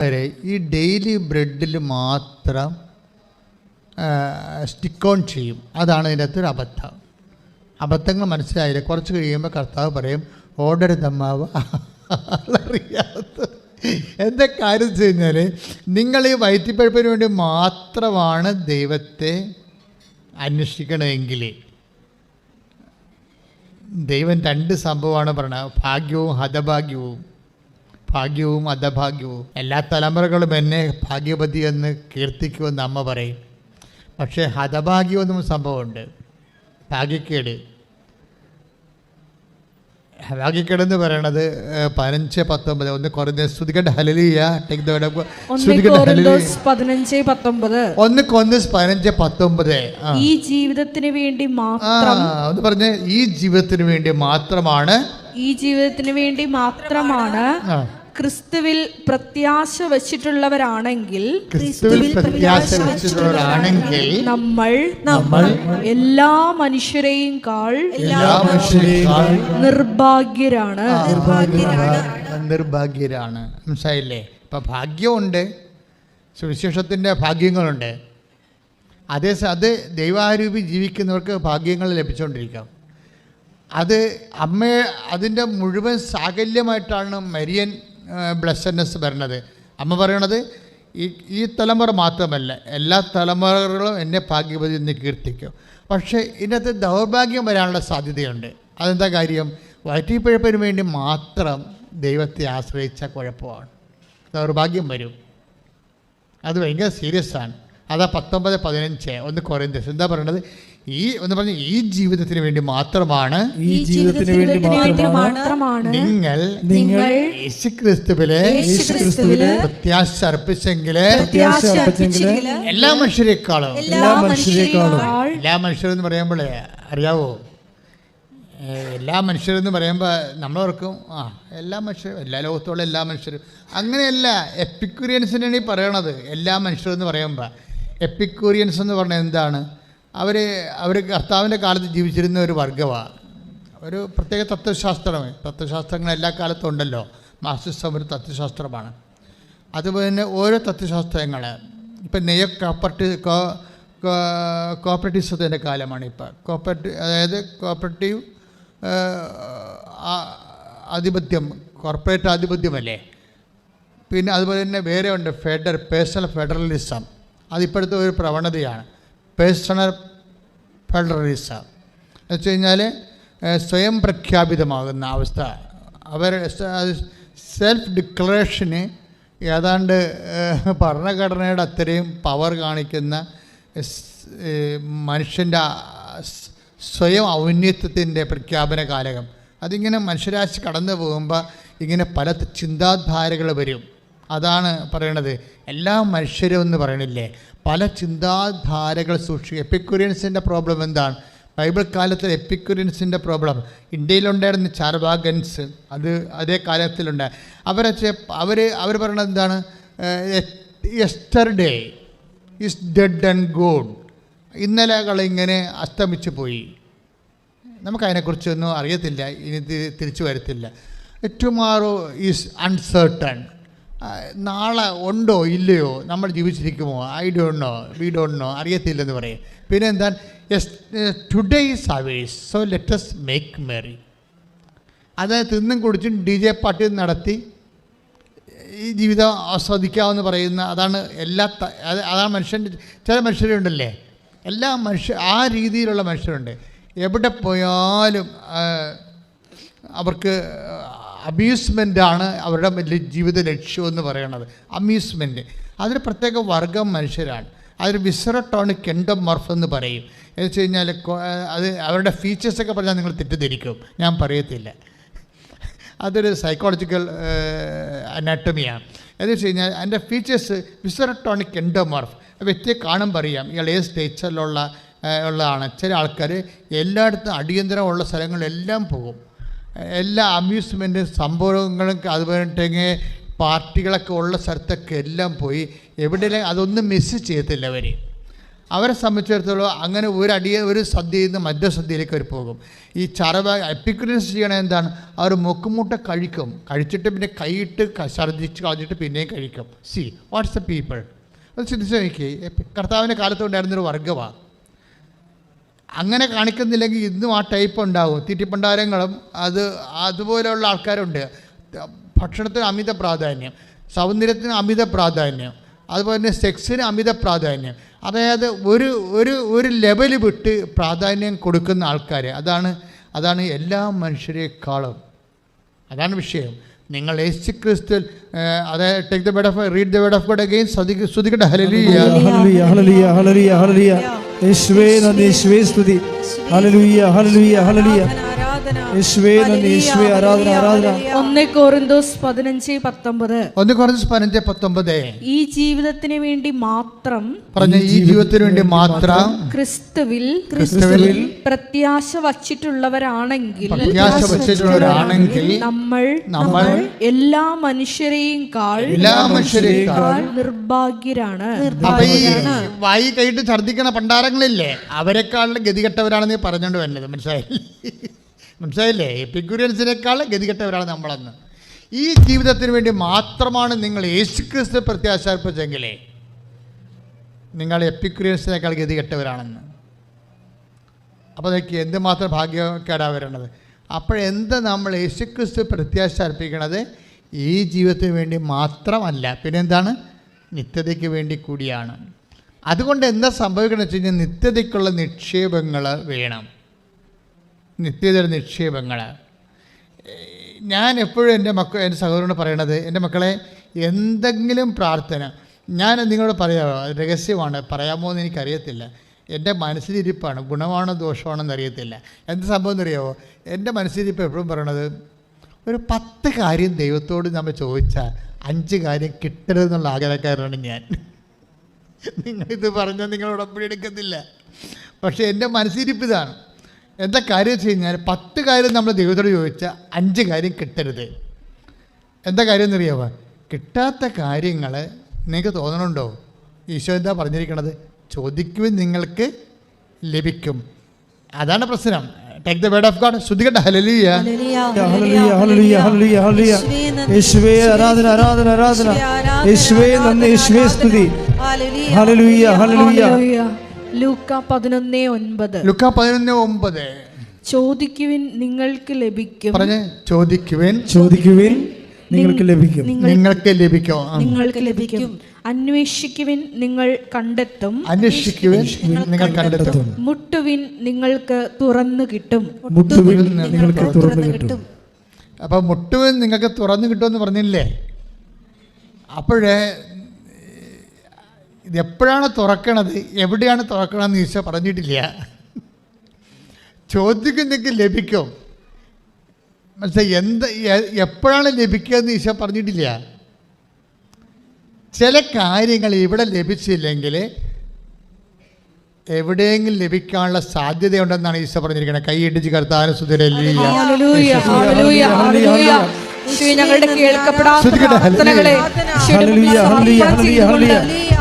വരെ ഈ ഡെയിലി ബ്രെഡിൽ മാത്രം സ്റ്റിക്ക് ഓൺ ചെയ്യും. അതാണ് ഇതിൻ്റെ അകത്തൊരു അബദ്ധം. അബദ്ധങ്ങൾ മനസ്സിലായില്ല. കുറച്ച് കഴിയുമ്പോൾ കർത്താവ് പറയും, ഓടരുതമ്മാവ് അറിയാത്ത എന്താ കാര്യം വെച്ച് കഴിഞ്ഞാൽ, നിങ്ങൾ ഈ വയറ്റിപ്പഴുപ്പിന് വേണ്ടി മാത്രമാണ് ദൈവത്തെ അന്വേഷിക്കണമെങ്കിൽ ദൈവം രണ്ട് സംഭവമാണ് പറയുന്നത്, ഭാഗ്യവും ഹതഭാഗ്യവും. ഭാഗ്യവും അധഭാഗ്യവും. എല്ലാ തലമുറകളും എന്നെ ഭാഗ്യവതി എന്ന് കീർത്തിക്കുമെന്ന് അമ്മ പറയും. പക്ഷേ ഹതഭാഗ്യമെന്നും സംഭവമുണ്ട്, ഭാഗ്യക്കേട്. ഭാഗ്യക്കേടെന്ന് പറയണത് 15:19. ഒന്ന് കുറഞ്ഞ ശ്രുതികണ്ട hallelujah. Take the word. 1 Corinthians 15:19. ഈ ജീവിതത്തിന് വേണ്ടി മാത്രം ഒന്ന് പറഞ്ഞേ, ഈ ജീവിതത്തിന് വേണ്ടി മാത്രമാണ്. ഈ ജീവിതത്തിന് വേണ്ടി മാത്രമാണ് ക്രിസ്തുവിൽ പ്രത്യാശ വച്ചിട്ടുള്ളവരാണെങ്കിൽ നമ്മൾ എല്ലാ മനുഷ്യരെയും കാൾ നിർഭാഗ്യരാണ്. മനസ്സിലായില്ലേ? ഇപ്പം ഭാഗ്യമുണ്ട്, സുവിശേഷത്തിൻ്റെ ഭാഗ്യങ്ങളുണ്ട്. അത് ദൈവാരൂപി ജീവിക്കുന്നവർക്ക് ഭാഗ്യങ്ങൾ ലഭിച്ചുകൊണ്ടിരിക്കാം. അത് അതിൻ്റെ മുഴുവൻ സാകല്യമായിട്ടാണ് മരിയൻ ബ്ലെസ്സഡ്നെസ് വരുന്നത്. അമ്മ പറയണത് ഈ തലമുറ മാത്രമല്ല, എല്ലാ തലമുറകളും എന്നെ ഭാഗ്യവതി എന്ന് കീർത്തിക്കും. പക്ഷേ ഇതിനകത്ത് ദൗർഭാഗ്യം വരാനുള്ള സാധ്യതയുണ്ട്. അതെന്താ കാര്യം? വയറ്റിപ്പഴുപ്പിന് വേണ്ടി മാത്രം ദൈവത്തെ ആശ്രയിച്ച കുഴപ്പമാണ്, ദൗർഭാഗ്യം വരും. അത് ഭയങ്കര സീരിയസ് ആണ്. അതാ 19:15. 1 Corinthians എന്താ പറയണത്? ഈ ജീവിതത്തിന് വേണ്ടി മാത്രമാണ് നിങ്ങൾ യേശുക്രിസ്തുവിലെ പ്രത്യാശ അർപ്പിച്ചെങ്കില് എല്ലാ മനുഷ്യരെക്കാളും എല്ലാ മനുഷ്യരെന്ന് പറയുമ്പോഴേ അറിയാവോ, എല്ലാ മനുഷ്യരെന്ന് പറയുമ്പോൾ നമ്മളോർക്കും എല്ലാ മനുഷ്യരും, എല്ലാ ലോകത്തോളം എല്ലാ മനുഷ്യരും. അങ്ങനെയല്ല, എപ്പിക്യൂരിയൻസിനാണ് ഈ പറയണത്. എല്ലാ മനുഷ്യരെന്ന് പറയുമ്പോൾ എപ്പിക്യൂരിയൻസ് എന്ന് പറഞ്ഞാൽ എന്താണ്? അവർ കർത്താവിൻ്റെ കാലത്ത് ജീവിച്ചിരുന്ന ഒരു വർഗമാണ്, ഒരു പ്രത്യേക തത്വശാസ്ത്രങ്ങൾ എല്ലാ കാലത്തും ഉണ്ടല്ലോ. മാർക്സിസം ഒരു തത്വശാസ്ത്രമാണ്. അതുപോലെ തന്നെ ഓരോ തത്വശാസ്ത്രങ്ങൾ, ഇപ്പം കോപ്പറേറ്റീവ്സത്തിൻ്റെ കാലമാണ് ഇപ്പോൾ. അതായത് കോപ്പറേറ്റീവ് ആധിപത്യം, കോർപ്പറേറ്റ് ആധിപത്യമല്ലേ. പിന്നെ അതുപോലെ തന്നെ വേറെ ഉണ്ട് പേഴ്സണൽ ഫെഡറലിസം. അതിപ്പോഴത്തെ ഒരു പ്രവണതയാണ്, പേഴ്സണൽ ഫെഡറലിസം. എന്ന് വെച്ച് കഴിഞ്ഞാൽ സ്വയം പ്രഖ്യാപിതമാകുന്ന അവസ്ഥ. സെൽഫ് ഡിക്ലറേഷന് ഏതാണ്ട് ഭരണഘടനയുടെ അത്രയും പവർ കാണിക്കുന്ന മനുഷ്യൻ്റെ സ്വയം ഔന്നത്യത്തിൻ്റെ പ്രഖ്യാപന കാലകം. അതിങ്ങനെ മനുഷ്യരാശി കടന്നു പോകുമ്പോൾ ഇങ്ങനെ പല ചിന്താധാരകൾ വരും. അതാണ് പറയണത്, എല്ലാ മനുഷ്യരും എന്ന് പറയണില്ലേ, പല ചിന്താധാരകൾ സൂക്ഷിക്കുക. എപ്പിക്യൂരിയൻസിൻ്റെ പ്രോബ്ലം എന്താണ്? ബൈബിൾ കാലത്തിൽ എപ്പിക്യൂരിയൻസിൻ്റെ പ്രോബ്ലം ഇന്ത്യയിലുണ്ടായിരുന്ന ചാർവാകൻസ്, അതേ കാലത്തിലുണ്ടായി. അവർ പറയണത് എന്താണ്? Yesterday is dead and God. ഇന്നലകളിങ്ങനെ അസ്തമിച്ചു പോയി, നമുക്കതിനെക്കുറിച്ചൊന്നും അറിയത്തില്ല, ഇനി തിരിച്ചു വരത്തില്ല. Tomorrow is uncertain. നാളെ ഉണ്ടോ ഇല്ലയോ, നമ്മൾ ജീവിച്ചിരിക്കുമോ, വി ഡോണ്ട് നോ, അറിയത്തില്ലെന്ന് പറയും. പിന്നെ എന്താണ്? Today is ours, so let us make merry. അത് തിന്നും കുടിച്ചും DJ പാർട്ടി നടത്തി ഈ ജീവിതം ആസ്വദിക്കാമെന്ന് പറയുന്ന അതാണ് അതാണ് മനുഷ്യൻ്റെ. ചില മനുഷ്യരുണ്ടല്ലേ, ആ രീതിയിലുള്ള മനുഷ്യരുണ്ട്. എവിടെ പോയാലും അവർക്ക് അമ്യൂസ്മെൻ്റാണ് അവരുടെ വലിയ ജീവിത ലക്ഷ്യമെന്ന് പറയണത്. അമ്യൂസ്മെൻറ്റ് അതൊരു പ്രത്യേക വർഗം മനുഷ്യരാണ്. അതൊരു വിസറട്ടോണിക് എൻഡോമോർഫ് എന്ന് പറയും. എന്ന് വെച്ച് കഴിഞ്ഞാൽ അത് അവരുടെ ഫീച്ചേഴ്സൊക്കെ പറഞ്ഞാൽ നിങ്ങൾ തെറ്റിദ്ധരിക്കും, ഞാൻ പറയത്തില്ല. അതൊരു സൈക്കോളജിക്കൽ അനാട്ടമിയാണ്. എന്ന് വെച്ച് കഴിഞ്ഞാൽ അതിൻ്റെ ഫീച്ചേഴ്സ് വിസറട്ടോണിക് എൻഡോമോർഫ്. വ്യക്തിയെ കാണുമ്പോൾ അറിയാം ഇയാൾ ഏത് സ്റ്റേറ്റ്സിലുള്ളതാണ്. ചില ആൾക്കാർ എല്ലായിടത്തും അടിയന്തരമുള്ള സ്ഥലങ്ങളിലെല്ലാം പോകും, എല്ലാ അമ്യൂസ്മെൻറ്റ് സംഭവങ്ങളും അതുപോലെ പാർട്ടികളൊക്കെ ഉള്ള സ്ഥലത്തൊക്കെ എല്ലാം പോയി എവിടെയെങ്കിലും അതൊന്നും മിസ് ചെയ്യത്തില്ല അവർ. അവരെ സംബന്ധിച്ചിടത്തോളം അങ്ങനെ ഒരു സദ്യയിൽ നിന്ന് മറ്റൊരു സദ്യയിലേക്ക് അവർ പോകും. ഈ എപ്പിക്യൂരിയൻസ് ചെയ്യണത് എന്താണ്? അവർ മുക്കുമുട്ട കഴിച്ചിട്ട് പിന്നെ കൈയിട്ട് ഛർദ്ദിച്ച് കളഞ്ഞിട്ട് പിന്നെയും കഴിക്കും. C what's the people. അത് ചിന്തിച്ച് നോക്കി, കർത്താവിൻ്റെ കാലത്ത് ഉണ്ടായിരുന്നൊരു വർഗ്ഗമാണ്. അങ്ങനെ കാണിക്കുന്നില്ലെങ്കിൽ ഇന്നും ആ ടൈപ്പ് ഉണ്ടാവും. തീറ്റിപ്പണ്ടാരങ്ങളും അതുപോലെയുള്ള ആൾക്കാരുണ്ട്. ഭക്ഷണത്തിന് അമിത പ്രാധാന്യം, സൗന്ദര്യത്തിന് അമിത പ്രാധാന്യം, അതുപോലെ തന്നെ സെക്സിന് അമിത പ്രാധാന്യം. അതായത് ഒരു ലെവൽ വിട്ട് പ്രാധാന്യം കൊടുക്കുന്ന ആൾക്കാർ, അതാണ് എല്ലാ മനുഷ്യരെക്കാളും. അതാണ് വിഷയം. നിങ്ങൾ യേശുക്രിസ്തുവിൽ, അതായത് take the word of read the word of God again. സ്തുതിക്കട്ടെ. Hallelujah hallelujah hallelujah hallelujah hallelujah. യേശുവേ നന്ദി, യേശുവേ സ്തുതി. Hallelujah hallelujah hallelujah. യേശുവേ നന്ദി, യേശുവേ ആരാധന ആരാധന. 1 കൊരിന്തോസ് 15:19. 1 കൊരിന്തോസ് 15:19. ഈ ജീവിതത്തിന് വേണ്ടി മാത്രം, പറഞ്ഞ ഈ ജീവിതത്തിന് വേണ്ടി മാത്രം ക്രിസ്തുവിൽ പ്രത്യാശ വച്ചിട്ടുള്ളവരാണെങ്കിൽ നമ്മൾ എല്ലാ മനുഷ്യരെയും നിർഭാഗ്യരാണ്. അപ്പൊ ഈ വായി കൈയിട്ട് ഛർദ്ദിക്കണ പണ്ടാരങ്ങളില്ലേ, അവരെക്കാളും ഗതികെട്ടവരാണെന്ന് പറഞ്ഞുകൊണ്ട് വരുന്നത്. മനസ്സിലായില്ലേ? എപ്പിക്യൂരിയൻസിനേക്കാൾ ഗതികെട്ടവരാണ് നമ്മളെന്ന്. ഈ ജീവിതത്തിന് വേണ്ടി മാത്രമാണ് നിങ്ങൾ യേശുക്രിസ്തു പ്രത്യാശ അർപ്പിച്ചെങ്കിലേ നിങ്ങൾ എപ്പിക്യൂരിയൻസിനേക്കാൾ ഗതികെട്ടവരാണെന്ന്. അപ്പോൾ അതൊക്കെ എന്തുമാത്രം ഭാഗ്യക്കേടാ വരണത്. അപ്പോഴെന്താ നമ്മൾ യേശുക്രിസ്തു പ്രത്യാശ അർപ്പിക്കണത്? ഈ ജീവിതത്തിന് വേണ്ടി മാത്രമല്ല, പിന്നെന്താണ്? നിത്യതയ്ക്ക് വേണ്ടി കൂടിയാണ്. അതുകൊണ്ട് എന്താ സംഭവിക്കണമെന്ന് വെച്ച് കഴിഞ്ഞാൽ നിത്യതയ്ക്കുള്ള നിക്ഷേപങ്ങൾ വേണം. നിത്യതയുടെ നിക്ഷേപങ്ങൾ. ഞാൻ എപ്പോഴും എൻ്റെ സഹോദരനോട് പറയണത്, എൻ്റെ മക്കളെ, എന്തെങ്കിലും പ്രാർത്ഥന ഞാൻ നിങ്ങളോട് പറയാമോ? രഹസ്യമാണ്, പറയാമോ എന്ന് എനിക്കറിയത്തില്ല. എൻ്റെ മനസ്സിലിരിപ്പാണ്, ഗുണമാണോ ദോഷമാണോ എന്നറിയത്തില്ല. എന്ത് സംഭവം എന്നറിയാമോ? എൻ്റെ മനസ്സിലിരിപ്പ് എപ്പോഴും പറയണത്, ഒരു 10 കാര്യം ദൈവത്തോട് നമ്മൾ ചോദിച്ചാൽ 5 കാര്യം കിട്ടരുതെന്നുള്ള ആഗ്രഹക്കാരനാണ് ഞാൻ. നിങ്ങളിത് പറഞ്ഞാൽ നിങ്ങളോട് അപ്പടി എടുക്കത്തില്ല. പക്ഷേ എൻ്റെ മനസ്സിരിപ്പ് ഇതാണ്. എന്താ കാര്യം വെച്ച് കഴിഞ്ഞാൽ 10 കാര്യം നമ്മൾ ദൈവത്തോട് ചോദിച്ചാൽ 5 കാര്യം കിട്ടരുത്. എന്താ കാര്യം എന്നറിയാമോ? കിട്ടാത്ത കാര്യങ്ങൾ നിങ്ങൾക്ക് തോന്നണുണ്ടോ? ഈശോ എന്താ പറഞ്ഞിരിക്കണത്? ചോദിക്കുവിൻ നിങ്ങൾക്ക് ലഭിക്കും. അതാണ് പ്രശ്നം. Take the word of God. സ്തുതിക്കട്ടെ. Hallelujah hallelujah hallelujah hallelujah hallelujah. യേശുവേ ആരാധന ആരാധന ആരാധന. യേശുവേ നന്ദി, യേശുവേ സ്തുതി. Hallelujah hallelujah. ലൂക്ക 11:9. ലൂക്ക 11:9. ചോദിക്കുവിൻ നിങ്ങൾക്ക് ലഭിക്കും. പറഞ്ഞേ, ചോദിക്കുവിൻ നിങ്ങൾക്ക് ലഭിക്കും. നിങ്ങൾക്ക് ലഭിക്കും. അന്വേഷിക്കുവിൻ നിങ്ങൾ കണ്ടെത്തും. മുട്ടുവിൻ നിങ്ങൾക്ക് തുറന്നു കിട്ടും. അപ്പൊ മുട്ടുവിൻ നിങ്ങൾക്ക് തുറന്നു കിട്ടുമെന്ന് പറഞ്ഞില്ലേ? അപ്പോഴേ ഇതെപ്പോഴാണ് തുറക്കണത്, എവിടെയാണ് തുറക്കണമെന്ന് ഈശോ പറഞ്ഞിട്ടില്ല. ചോദിക്കുന്നതിന് ലഭിക്കും. മനസ്സിലായി? എപ്പോഴാണ് ലഭിക്കുക എന്ന് ഈശോ പറഞ്ഞിട്ടില്ല. ചില കാര്യങ്ങൾ ഇവിടെ ലഭിച്ചില്ലെങ്കിൽ എവിടെയെങ്കിലും ലഭിക്കാനുള്ള സാധ്യതയുണ്ടെന്നാണ് ഈശോ പറഞ്ഞിരിക്കുന്നത്. കൈയിടിച്ച് കർത്താവിനെ സ്തുതിരല്ലേ. ഞങ്ങളുടെ കേൾക്കപ്പെടാത്ത പ്രാർത്ഥനകളെ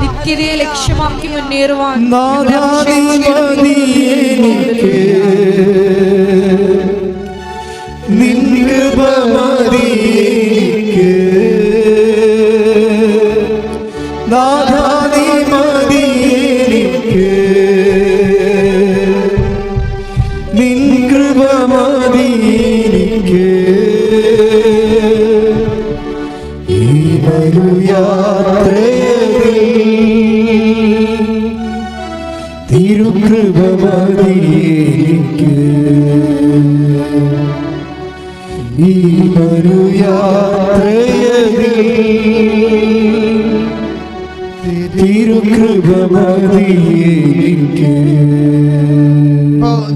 നിത്യതയെ ലക്ഷ്യമാക്കി മുന്നേറുവാൻ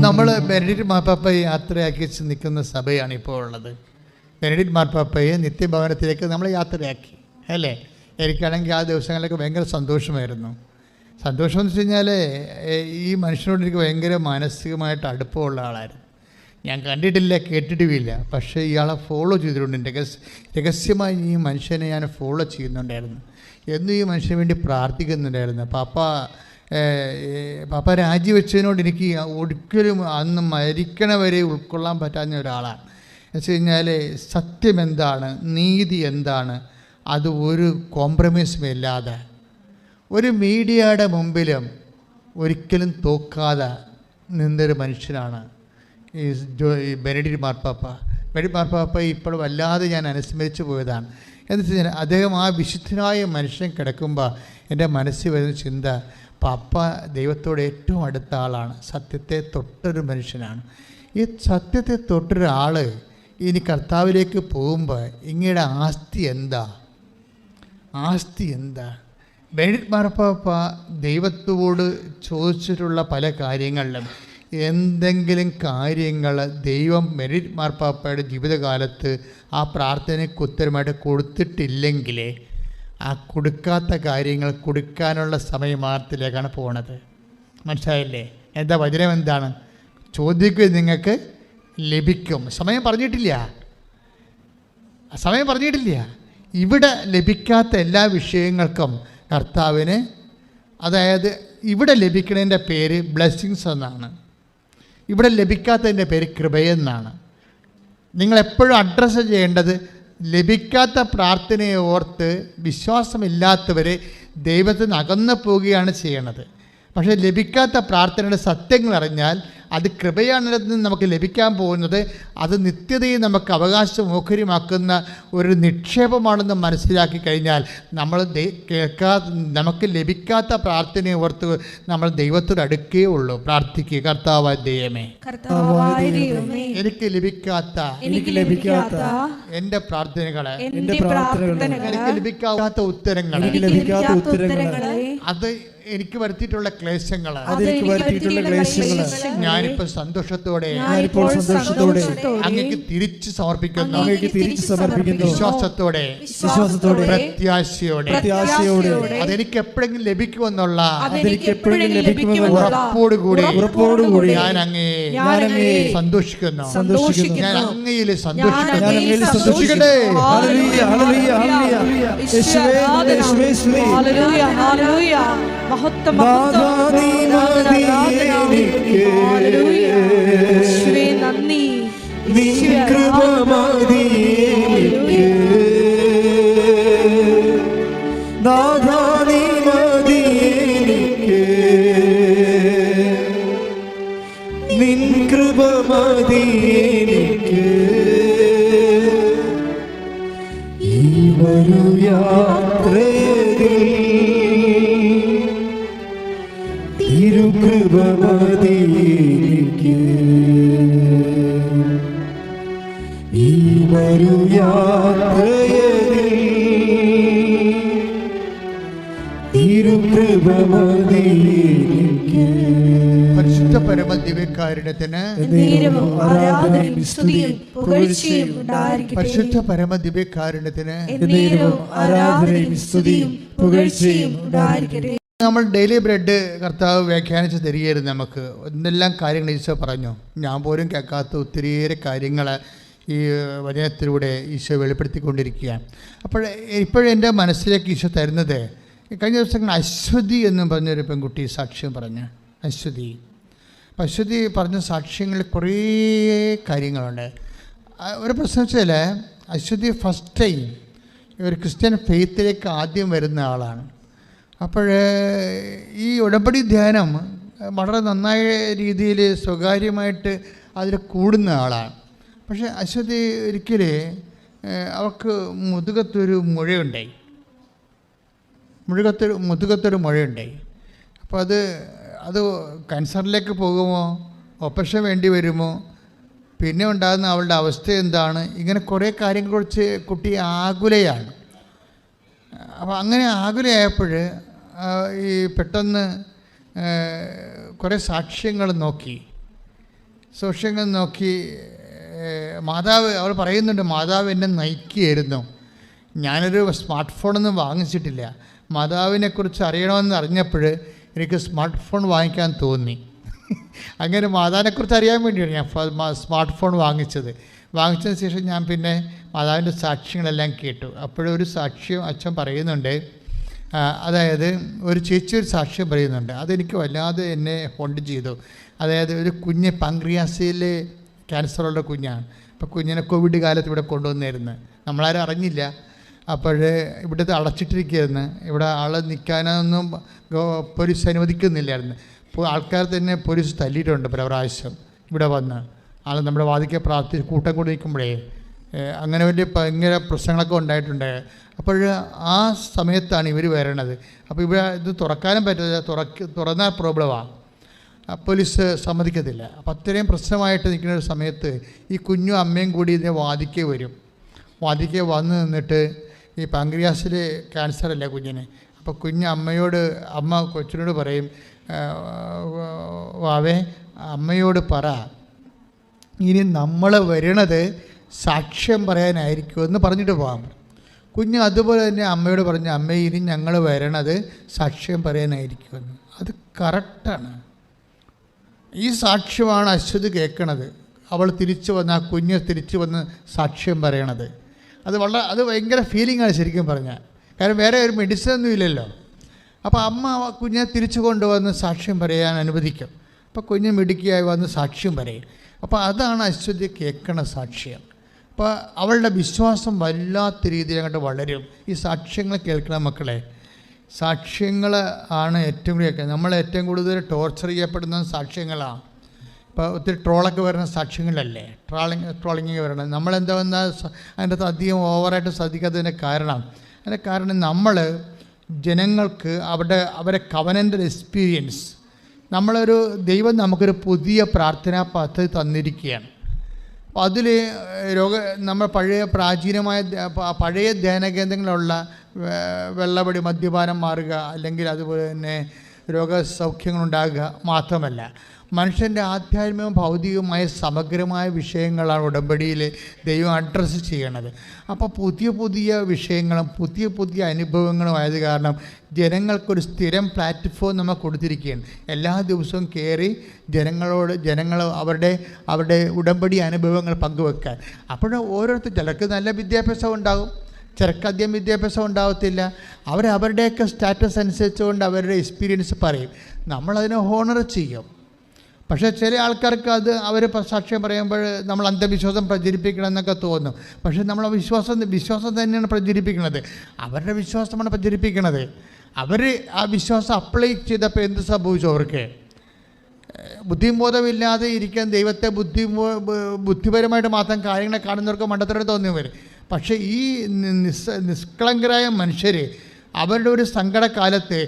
നമ്മൾ ബെനഡിക്ട് മാർപ്പാപ്പയെ യാത്രയാക്കി നിൽക്കുന്ന സഭയാണ് ഇപ്പോൾ ഉള്ളത്. ബെനഡിക്ട് മാർപ്പാപ്പയെ നിത്യഭവനത്തിലേക്ക് നമ്മൾ യാത്രയാക്കി അല്ലേ? എനിക്കാണെങ്കിൽ ആ ദിവസങ്ങളിലൊക്കെ ഭയങ്കര സന്തോഷമായിരുന്നു. സന്തോഷം എന്ന് വെച്ച് കഴിഞ്ഞാൽ ഈ മനുഷ്യനോട് എനിക്ക് ഭയങ്കര മാനസികമായിട്ട് അടുപ്പമുള്ള ആളായിരുന്നു. ഞാൻ കണ്ടിട്ടില്ല, കേട്ടിട്ടുമില്ല, പക്ഷേ ഇയാളെ ഫോളോ ചെയ്തിട്ടുണ്ട്. രഹസ്യമായി ഈ മനുഷ്യനെ ഞാൻ ഫോളോ ചെയ്യുന്നുണ്ടായിരുന്നു. എന്നും ഈ മനുഷ്യന് വേണ്ടി പ്രാർത്ഥിക്കുന്നുണ്ടായിരുന്നു. പാപ്പ പാപ്പ രാജിവെച്ചതിനോട് എനിക്ക് ഒരിക്കലും അന്ന് മരിക്കണവരെ ഉൾക്കൊള്ളാൻ പറ്റാവുന്ന ഒരാളാണ്. എന്ന് വെച്ച് കഴിഞ്ഞാൽ സത്യം എന്താണ്, നീതി എന്താണ്, അത് ഒരു കോംപ്രമൈസും ഇല്ലാതെ ഒരു മീഡിയയുടെ മുമ്പിലും ഒരിക്കലും തോക്കാതെ നിന്നൊരു മനുഷ്യനാണ് ഈ ബെനഡിക്ട് മാർപ്പാപ്പ. ബെനഡിക്ട് മാർപ്പാപ്പ ഇപ്പോൾ വല്ലാതെ ഞാൻ അനുസ്മരിച്ചു പോയതാണ്. എന്ന് വെച്ച് കഴിഞ്ഞാൽ അദ്ദേഹം ആ വിശുദ്ധനായ മനുഷ്യൻ കിടക്കുമ്പോൾ എൻ്റെ മനസ്സിൽ വരുന്ന ചിന്ത, പാപ്പ ദൈവത്തോട് ഏറ്റവും അടുത്ത ആളാണ്, സത്യത്തെ തൊട്ടൊരു മനുഷ്യനാണ്. ഈ സത്യത്തെ തൊട്ടൊരാൾ ഇനി കർത്താവിലേക്ക് പോകുമ്പോൾ ഇങ്ങയുടെ ആസ്തി എന്താ? ബെനഡിക്ട് മാർപ്പാപ്പ ദൈവത്തോട് ചോദിച്ചിട്ടുള്ള പല കാര്യങ്ങളിലും എന്തെങ്കിലും കാര്യങ്ങൾ ദൈവം ബെനഡിക്ട് മാർപ്പാപ്പയുടെ ജീവിതകാലത്ത് ആ പ്രാർത്ഥനയ്ക്ക് ഉത്തരമായിട്ട് കൊടുത്തിട്ടില്ലെങ്കിൽ ആ കൊടുക്കാത്ത കാര്യങ്ങൾ കൊടുക്കാനുള്ള സമയമാർത്തിലേക്കാണ് പോണത്. മനസ്സിലായില്ലേ? എന്താ വചനം എന്താണ്? ചോദിക്കുക നിങ്ങൾക്ക് ലഭിക്കും. സമയം പറഞ്ഞിട്ടില്ല. ഇവിടെ ലഭിക്കാത്ത എല്ലാ വിഷയങ്ങൾക്കും കർത്താവിന്, അതായത് ഇവിടെ ലഭിക്കുന്നതിൻ്റെ പേര് ബ്ലെസ്സിങ്സ് എന്നാണ്, ഇവിടെ ലഭിക്കാത്തതിൻ്റെ പേര് കൃപയെന്നാണ്. നിങ്ങളെപ്പോഴും അഡ്രസ്സ് ചെയ്യേണ്ടത് ലഭിക്കാത്ത പ്രാർത്ഥനയെ ഓർത്ത് വിശ്വാസമില്ലാത്തവർ ദൈവത്തിൽ നിന്ന് അകന്നു പോവുകയാണ് ചെയ്യണത്. പക്ഷേ ലഭിക്കാത്ത പ്രാർത്ഥനയുടെ സത്യങ്ങൾ അറിഞ്ഞാൽ അത് കൃപയാണെന്ന് നമുക്ക് ലഭിക്കാൻ പോകുന്നത്, അത് നിത്യതയെ നമുക്ക് അവകാശമോഹര്യമാക്കുന്ന ഒരു നിക്ഷേപമാണെന്ന് മനസ്സിലാക്കി കഴിഞ്ഞാൽ നമ്മൾ നമുക്ക് ലഭിക്കാത്ത പ്രാർത്ഥനയെ ഓർത്ത് നമ്മൾ ദൈവത്തോട് അടുക്കേ ഉള്ളൂ. പ്രാർത്ഥിക്കുക, കർത്താവായ ദൈവമേ, എനിക്ക് ലഭിക്കാത്ത എൻ്റെ പ്രാർത്ഥനകളെ, എനിക്ക് ലഭിക്കാത്ത ഉത്തരങ്ങളെ, അത് എനിക്ക് വരുത്തിയിട്ടുള്ള ക്ലേശങ്ങൾ ഞാനിപ്പോൾ സന്തോഷത്തോടെ അങ്ങേക്ക് തിരിച്ചു സമർപ്പിക്കുന്നു. വിശ്വാസത്തോടെ പ്രത്യാശയോടെ അതെനിക്ക് എപ്പോഴെങ്കിലും ലഭിക്കുമെന്നുള്ള ഉറപ്പോടുകൂടി ഞാൻ അങ്ങയെ സന്തോഷിക്കുന്നു. ഞാൻ അങ്ങയിൽ സന്തോഷിക്കട്ടെ. പരിശുദ്ധ പരമദിവ്യകാരുണ്യത്തിന് പരിശുദ്ധ പരമദിവ്യകാരുണ്യത്തിന് നമ്മൾ ഡെയിലി ബ്രെഡ് കർത്താവ് വ്യാഖ്യാനിച്ച് തരികയായിരുന്നു. നമുക്ക് എന്തെല്ലാം കാര്യങ്ങൾ ഈശോ പറഞ്ഞു. ഞാൻ പോലും കേൾക്കാത്ത ഒത്തിരിയേറെ കാര്യങ്ങൾ ഈ വചനത്തിലൂടെ ഈശോ വെളിപ്പെടുത്തിക്കൊണ്ടിരിക്കുകയാണ്. ഇപ്പോഴെൻ്റെ മനസ്സിലേക്ക് ഈശോ തരുന്നത്, കഴിഞ്ഞ ദിവസങ്ങൾ അശ്വതി എന്ന് പറഞ്ഞൊരു പെൺകുട്ടി സാക്ഷ്യം പറഞ്ഞു. അശ്വതി പറഞ്ഞ സാക്ഷ്യങ്ങളിൽ കുറേ കാര്യങ്ങളുണ്ട്. ഒരു പ്രശ്നം വെച്ചാൽ അശ്വതി ഫസ്റ്റ് ടൈം ഒരു ക്രിസ്ത്യൻ ഫെയ്ത്തിലേക്ക് ആദ്യം വരുന്ന ആളാണ്. അപ്പോൾ ഈ ഉടമ്പടി ധ്യാനം വളരെ നന്നായ രീതിയിൽ സ്വകാര്യമായിട്ട് അതിൽ കൂടുന്ന ആളാണ്. പക്ഷേ അശ്വതി ഒരിക്കലും അവൾക്ക് മുതുകത്തൊരു മുഴയുണ്ടായി. അപ്പോൾ അത് ക്യാൻസറിലേക്ക് പോകുമോ, ഓപ്പറേഷൻ വേണ്ടി വരുമോ, പിന്നെ ഉണ്ടാകുന്ന അവളുടെ അവസ്ഥ എന്താണ്, ഇങ്ങനെ കുറേ കാര്യങ്ങളെക്കുറിച്ച് കുട്ടി ആകുലയാണ്. അപ്പോൾ അങ്ങനെ ആകുലയായപ്പോൾ ഈ പെട്ടെന്ന് കുറേ സാക്ഷ്യങ്ങൾ നോക്കി മാതാവ്, അവൾ പറയുന്നുണ്ട്, മാതാവ് എന്നെ നയിക്കുകയായിരുന്നു. ഞാനൊരു സ്മാർട്ട് ഫോണൊന്നും വാങ്ങിച്ചിട്ടില്ല. മാതാവിനെക്കുറിച്ച് അറിയണമെന്ന് അറിഞ്ഞപ്പോൾ എനിക്ക് സ്മാർട്ട് ഫോൺ വാങ്ങിക്കാൻ തോന്നി. അങ്ങനെ മാതാവിനെക്കുറിച്ച് അറിയാൻ വേണ്ടിയാണ് ഞാൻ സ്മാർട്ട് ഫോൺ വാങ്ങിച്ചതിന് ശേഷം ഞാൻ പിന്നെ മാതാവിൻ്റെ സാക്ഷ്യങ്ങളെല്ലാം കേട്ടു. അപ്പോഴൊരു സാക്ഷ്യം അച്ഛൻ പറയുന്നുണ്ട്, അതായത് ഒരു ചേച്ചി ഒരു സാക്ഷ്യം പറയുന്നുണ്ട്, അതെനിക്ക് വല്ലാതെ എന്നെ ഹോണ്ട് ചെയ്തു. അതായത് ഒരു കുഞ്ഞ് പാങ്ക്രിയാസിൽ ക്യാൻസറുള്ള കുഞ്ഞാണ്. അപ്പോൾ കുഞ്ഞിനെ കോവിഡ് കാലത്ത് ഇവിടെ കൊണ്ടുവന്നിരുന്നു, നമ്മളാരും അറിഞ്ഞില്ല. അപ്പോൾ ഇവിടുത്തെ അടച്ചിട്ടിരിക്കുകയായിരുന്നു, ഇവിടെ ആൾ നിൽക്കാനൊന്നും പോലീസ് അനുവദിക്കുന്നില്ലായിരുന്നു. അപ്പോൾ ആൾക്കാർ തന്നെ പോലീസ് തല്ലിയിട്ടുണ്ട് പല പ്രാവശ്യം ഇവിടെ വന്ന്. ആൾ നമ്മുടെ വാദിക്കെ പ്രാർത്ഥിച്ച് കൂട്ടം കൂടി നിൽക്കുമ്പോഴേ അങ്ങനെ വലിയ ഭയങ്കര പ്രശ്നങ്ങളൊക്കെ ഉണ്ടായിട്ടുണ്ട്. അപ്പോൾ ആ സമയത്താണ് ഇവർ വരണത്. അപ്പോൾ ഇവിടെ ഇത് തുറക്കാനും പറ്റില്ല, തുറന്നാൽ പ്രോബ്ലമാണ്, പോലീസ് സമ്മതിക്കത്തില്ല. അപ്പോൾ അത്രയും പ്രശ്നമായിട്ട് നിൽക്കുന്ന ഒരു സമയത്ത് ഈ കുഞ്ഞും അമ്മയും കൂടി ഇതിനെ വാദിക്കെ വരും. വാദിക്കെ വന്ന് നിന്നിട്ട് ഈ പാങ്ക്രിയാസിൽ ക്യാൻസർ അല്ലേ കുഞ്ഞിന്. അപ്പോൾ കുഞ്ഞ് അമ്മയോട്, അമ്മ കൊച്ചിനോട് പറയും, വാവേ അമ്മയോട് പറ ഇനി നമ്മൾ വരണത് സാക്ഷ്യം പറയാനായിരിക്കുമെന്ന് പറഞ്ഞിട്ട് പോകാൻ. കുഞ്ഞ് അതുപോലെ തന്നെ അമ്മയോട് പറഞ്ഞു, അമ്മ ഇനി ഞങ്ങൾ വരണത് സാക്ഷ്യം പറയാനായിരിക്കുമെന്ന്. അത് കറക്റ്റാണ്. ഈ സാക്ഷ്യമാണ് അശ്വതി കേൾക്കണത്. അവൾ തിരിച്ചു വന്ന്, ആ കുഞ്ഞ് തിരിച്ചു വന്ന് സാക്ഷ്യം പറയണത്. അത് ഭയങ്കര ഫീലിംഗാണ് ശരിക്കും പറഞ്ഞാൽ. കാരണം വേറെ ഒരു മെഡിസിൻ ഒന്നും ഇല്ലല്ലോ. അപ്പോൾ അമ്മ കുഞ്ഞിനെ തിരിച്ചു കൊണ്ടുവന്ന് സാക്ഷ്യം പറയാൻ അനുവദിക്കും. അപ്പോൾ കുഞ്ഞ് മിടുക്കിയായി വന്ന് സാക്ഷ്യം പറയും. അപ്പോൾ അതാണ് അശ്വതി കേൾക്കണ സാക്ഷ്യം. അപ്പോൾ അവളുടെ വിശ്വാസം വല്ലാത്ത രീതിയിൽ അങ്ങോട്ട് വളരും. ഈ സാക്ഷ്യങ്ങൾ കേൾക്കണ മക്കളെ, സാക്ഷ്യങ്ങൾ ആണ് ഏറ്റവും കൂടുതൽ നമ്മൾ ഏറ്റവും കൂടുതൽ ടോർച്ചർ ചെയ്യപ്പെടുന്ന സാക്ഷ്യങ്ങളാണ്. ഇപ്പോൾ ഒത്തിരി ട്രോളൊക്കെ വരുന്ന സാക്ഷ്യങ്ങളല്ലേ, ട്രോളിങ് വരണം. നമ്മളെന്താ വന്നാൽ അതിൻ്റെ അകത്ത് അധികം ഓവറായിട്ട് ശ്രദ്ധിക്കാത്തതിൻ്റെ കാരണം നമ്മൾ ജനങ്ങൾക്ക് അവരെ കവനൻ്റ് എക്സ്പീരിയൻസ്, ദൈവം നമുക്കൊരു പുതിയ പ്രാർത്ഥനാ പദ്ധതി തന്നിരിക്കുകയാണ്. അപ്പോൾ അതിൽ നമ്മൾ പഴയ ധ്യാനകേന്ദ്രങ്ങളുള്ള വെള്ളപടി, മദ്യപാനം മാറുക, അല്ലെങ്കിൽ അതുപോലെ തന്നെ രോഗസൗഖ്യങ്ങളുണ്ടാകുക മാത്രമല്ല, മനുഷ്യൻ്റെ ആധ്യാത്മികവും ഭൗതികവുമായ സമഗ്രമായ വിഷയങ്ങളാണ് ഉടമ്പടിയിൽ ദൈവം അഡ്രസ്സ് ചെയ്യണത്. അപ്പോൾ പുതിയ പുതിയ വിഷയങ്ങളും പുതിയ പുതിയ അനുഭവങ്ങളും ആയത് കാരണം ജനങ്ങൾക്കൊരു സ്ഥിരം പ്ലാറ്റ്ഫോം നമ്മൾ കൊടുത്തിരിക്കുകയാണ്. എല്ലാ ദിവസവും കയറി ജനങ്ങൾ അവരുടെ ഉടമ്പടി അനുഭവങ്ങൾ പങ്കുവെക്കാൻ. അപ്പോൾ ഓരോരുത്തർ, ചിലർക്ക് നല്ല വിദ്യാഭ്യാസം ഉണ്ടാകും, ചിലർക്ക് അധികം വിദ്യാഭ്യാസം ഉണ്ടാകത്തില്ല. അവരുടെയൊക്കെ സ്റ്റാറ്റസ് അനുസരിച്ചുകൊണ്ട് അവരുടെ എക്സ്പീരിയൻസ് പറയും. നമ്മളതിനെ ഹോണർ ചെയ്യും. പക്ഷേ ചില ആൾക്കാർക്ക് അവർ സാക്ഷ്യം പറയുമ്പോൾ നമ്മൾ അന്ധവിശ്വാസം പ്രചരിപ്പിക്കണം എന്നൊക്കെ തോന്നും. പക്ഷേ നമ്മൾ വിശ്വാസം തന്നെയാണ് പ്രചരിപ്പിക്കുന്നത്. അവരുടെ വിശ്വാസമാണ് പ്രചരിപ്പിക്കുന്നത്. അവർ ആ വിശ്വാസം അപ്ലൈ ചെയ്തപ്പോൾ എന്ത് സംഭവിച്ചു? അവർക്ക് ബുദ്ധിബോധമില്ലാതെ ഇരിക്കാൻ ദൈവത്തെ ബുദ്ധിപരമായിട്ട് മാത്രം കാര്യങ്ങളെ കാണുന്നവർക്ക് മണ്ടത്തരം തോന്നി വരും. പക്ഷേ ഈ നിഷ്കളങ്കരായ മനുഷ്യർ അവരുടെ ഒരു സങ്കടകാലത്ത്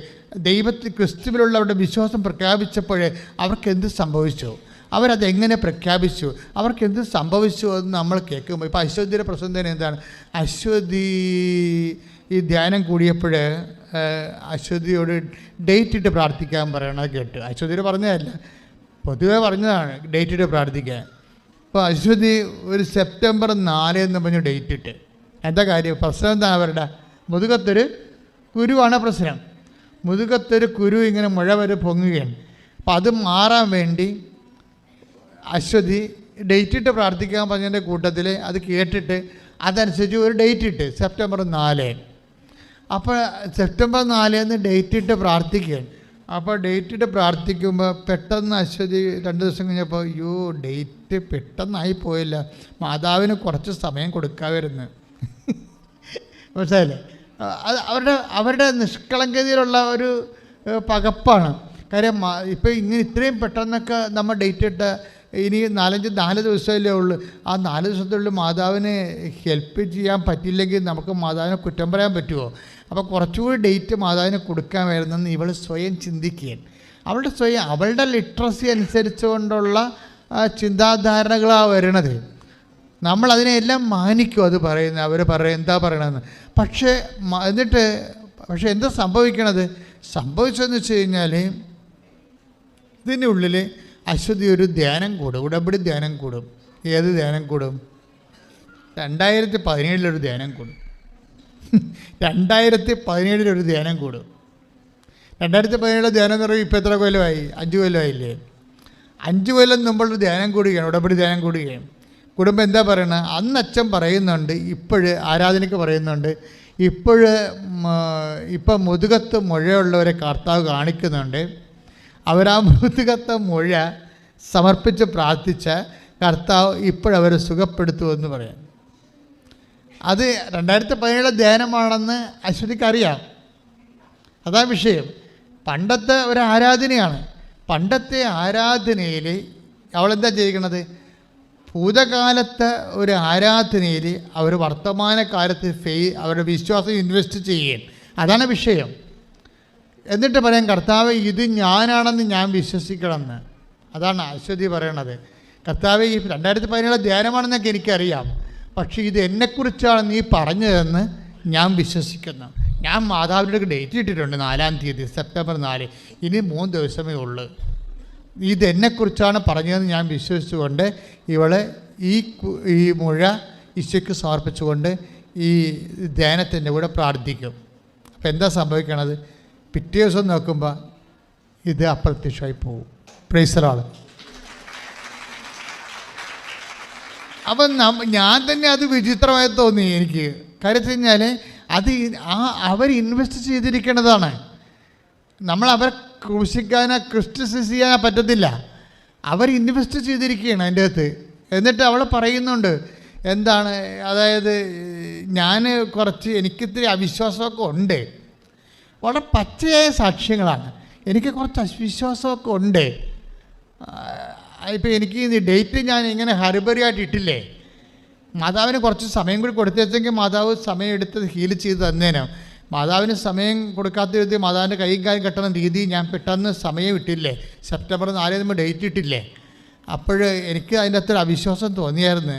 ക്രിസ്തുവിലുള്ളവരുടെ വിശ്വാസം പ്രഖ്യാപിച്ചപ്പോൾ അവർക്കെന്ത് സംഭവിച്ചു, അവരതെങ്ങനെ പ്രഖ്യാപിച്ചു, അവർക്കെന്ത് സംഭവിച്ചു എന്ന് നമ്മൾ കേൾക്കുമ്പോൾ, ഇപ്പോൾ അശ്വതിയുടെ പ്രശ്നം തന്നെ എന്താണ്? അശ്വതി ഈ ധ്യാനം കൂടിയപ്പോൾ അശ്വതിയോട് ഡേറ്റ് ഇട്ട് പ്രാർത്ഥിക്കാൻ പറയണത് കേട്ട്. അശ്വതിയോട് പറഞ്ഞതല്ല, പൊതുവെ പറഞ്ഞതാണ് ഡേറ്റ് ഇട്ട് പ്രാർത്ഥിക്കാൻ. അപ്പോൾ അശ്വതി ഒരു സെപ്റ്റംബർ 4 എന്ന് പറഞ്ഞ് ഡേറ്റ് ഇട്ട്. എന്താ കാര്യം? പ്രശ്നം എന്താണ്? അവരുടെ മുതുകത്തൊരു കുരുവാണ് പ്രശ്നം. മുതുകത്തൊരു കുരു ഇങ്ങനെ മുഴ വരെ പൊങ്ങുകയാണ്. അപ്പം അത് മാറാൻ വേണ്ടി അശ്വതി ഡേറ്റ് ഇട്ട് പ്രാർത്ഥിക്കാൻ പറഞ്ഞതിൻ്റെ കൂട്ടത്തിൽ അത് കേട്ടിട്ട് അതനുസരിച്ച് ഒരു ഡേറ്റ് ഇട്ട് സെപ്റ്റംബർ 4. അപ്പോൾ സെപ്റ്റംബർ 4 ഡേറ്റ് ഇട്ട് പ്രാർത്ഥിക്കുകയാണ്. അപ്പോൾ ഡേറ്റ് ഇട്ട് പ്രാർത്ഥിക്കുമ്പോൾ പെട്ടെന്ന് അശ്വതി 2 ദിവസം കഴിഞ്ഞപ്പോൾ, അയ്യോ ഡേറ്റ് പെട്ടെന്നായി പോയില്ല, മാതാവിന് കുറച്ച് സമയം കൊടുക്കാമായിരുന്നു. മനസ്സിലായില്ലേ? അത് അവരുടെ നിഷ്കളങ്കതയിലുള്ള ഒരു പകപ്പാണ്. കാര്യം ഇപ്പോൾ ഇത്രയും പെട്ടെന്നൊക്കെ നമ്മൾ ഡേറ്റ് ഇട്ട ഇനി 4 ദിവസമല്ലേ ഉള്ളൂ. ആ 4 ദിവസത്തിനുള്ളിൽ മാതാവിനെ ഹെൽപ്പ് ചെയ്യാൻ പറ്റില്ലെങ്കിൽ നമുക്ക് മാതാവിനെ കുറ്റം പറയാൻ പറ്റുമോ? അപ്പോൾ കുറച്ചുകൂടി ഡേറ്റ് മാതാവിനെ കൊടുക്കാമായിരുന്നെന്ന് ഇവൾ സ്വയം ചിന്തിക്കുകയാണ്. അവളുടെ ലിറ്ററസി അനുസരിച്ചുകൊണ്ടുള്ള ചിന്താധാരണകളാണ് വരണത്. നമ്മളതിനെല്ലാം മാനിക്കും. അത് പറയുന്നത് അവർ എന്താ പറയണമെന്ന്. പക്ഷേ എന്താ സംഭവിച്ചതെന്ന് വെച്ച് കഴിഞ്ഞാൽ, ഇതിൻ്റെ ഉള്ളിൽ അശ്വതി ഒരു ധ്യാനം കൂടും, ഉടമ്പടി ധ്യാനം കൂടും. ഏത് ധ്യാനം കൂടും? 2017 ധ്യാനം കൂടും. 2017 ധ്യാനം കൂടും. 2017 ധ്യാനം എന്ന് പറയുമ്പോൾ ഇപ്പോൾ എത്ര കൊല്ലമായി? 5 കൊല്ലമായില്ലേ? 5 കൊല്ലം മുമ്പുള്ളൊരു ധ്യാനം കൂടുകയാണ്, ഉടമ്പടി ധ്യാനം കൂടുകയാണ്. കുടുംബം എന്താ പറയണത്? അന്ന് അച്ഛൻ പറയുന്നുണ്ട്, ഇപ്പോഴ് ആരാധനയ്ക്ക് പറയുന്നുണ്ട്, ഇപ്പം മുതുകത്ത് മുഴയുള്ളവരെ കർത്താവ് കാണിക്കുന്നുണ്ട്. അവരാ മുതുകത്തെ മുഴ സമർപ്പിച്ച് പ്രാർത്ഥിച്ച കർത്താവ് ഇപ്പോഴവരെ സുഖപ്പെടുത്തുമെന്ന് പറയാം. അത് 2017 ധ്യാനമാണെന്ന് അശ്വതിക്കറിയാം. അതാ വിഷയം. പണ്ടത്തെ ഒരു ആരാധനയാണ്. പണ്ടത്തെ ആരാധനയിൽ അവളെന്താ ചെയ്യണത്? ഭൂതകാലത്തെ ഒരു ആരാധനയിൽ അവർ വർത്തമാനകാലത്ത് അവരുടെ വിശ്വാസം ഇൻവെസ്റ്റ് ചെയ്യുകയും, അതാണ് വിഷയം. എന്നിട്ട് പറയാം, കർത്താവ് ഇത് ഞാനാണെന്ന് ഞാൻ വിശ്വസിക്കണമെന്ന്. അതാണ് അശ്വതി പറയണത്. കർത്താവ് ഈ 2017 ധ്യാനമാണെന്നൊക്കെ എനിക്കറിയാം, പക്ഷേ ഇത് എന്നെക്കുറിച്ചാണ് നീ പറഞ്ഞതെന്ന് ഞാൻ വിശ്വസിക്കുന്നു. ഞാൻ മാതാവിൻ്റെ ഡേറ്റ് ഇട്ടിട്ടുണ്ട് 4-ാം തീയതി സെപ്റ്റംബർ 4. ഇനി 3 ദിവസമേ ഉള്ളൂ. ഇതെന്നെക്കുറിച്ചാണ് പറഞ്ഞതെന്ന് ഞാൻ വിശ്വസിച്ചുകൊണ്ട് ഇവളെ ഈ മുഴ ഈശോയ്ക്ക് സമർപ്പിച്ചുകൊണ്ട് ഈ ധ്യാനത്തിൻ്റെ കൂടെ പ്രാർത്ഥിക്കും. അപ്പോൾ എന്താ സംഭവിക്കണത്? പിറ്റേ ദിവസം നോക്കുമ്പോൾ ഇത് അപ്രത്യക്ഷമായി പോകും. Praise the Lord. അപ്പം ഞാൻ തന്നെ അത് വിചിത്രമായി തോന്നി എനിക്ക്. കാര്യം കഴിഞ്ഞാൽ അത് അവർ ഇൻവെസ്റ്റ് ചെയ്തിരിക്കേണ്ടതാണ്. നമ്മൾ അവരെ ക്രൂശിക്കാനോ ക്രിസ്റ്റിസൈസ് ചെയ്യാനോ പറ്റത്തില്ല. അവർ ഇൻവെസ്റ്റ് ചെയ്തിരിക്കുകയാണ് അതിൻ്റെ അകത്ത്. എന്നിട്ട് അവൾ പറയുന്നുണ്ട് എന്താണ്, അതായത് ഞാൻ എനിക്കിത്തിരി അവിശ്വാസമൊക്കെ ഉണ്ട്. വളരെ പച്ചയായ സാക്ഷ്യങ്ങളാണ്. എനിക്ക് കുറച്ച് അവിശ്വാസമൊക്കെ ഉണ്ട്. ഇപ്പോൾ എനിക്ക് ഈ ഡേറ്റ് ഞാൻ ഇങ്ങനെ ഹരിബറിയായിട്ട് ഇട്ടില്ലേ, മാതാവിന് കുറച്ച് സമയം കൂടി കൊടുത്തേച്ചെങ്കിൽ മാതാവ് സമയം എടുത്ത് ഹീൽ ചെയ്ത് തന്നേനോ. മാതാവിന് സമയം കൊടുക്കാത്ത രീതി മാതാവിൻ്റെ കൈയും കാര്യം കെട്ടുന്ന രീതി ഞാൻ പെട്ടെന്ന് സമയം ഇട്ടില്ലേ, സെപ്റ്റംബർ 4 നമ്മൾ ഡേറ്റ് ഇട്ടില്ലേ. അപ്പോൾ എനിക്ക് അതിൻ്റെ അത്ര അവിശ്വാസം തോന്നിയായിരുന്നു.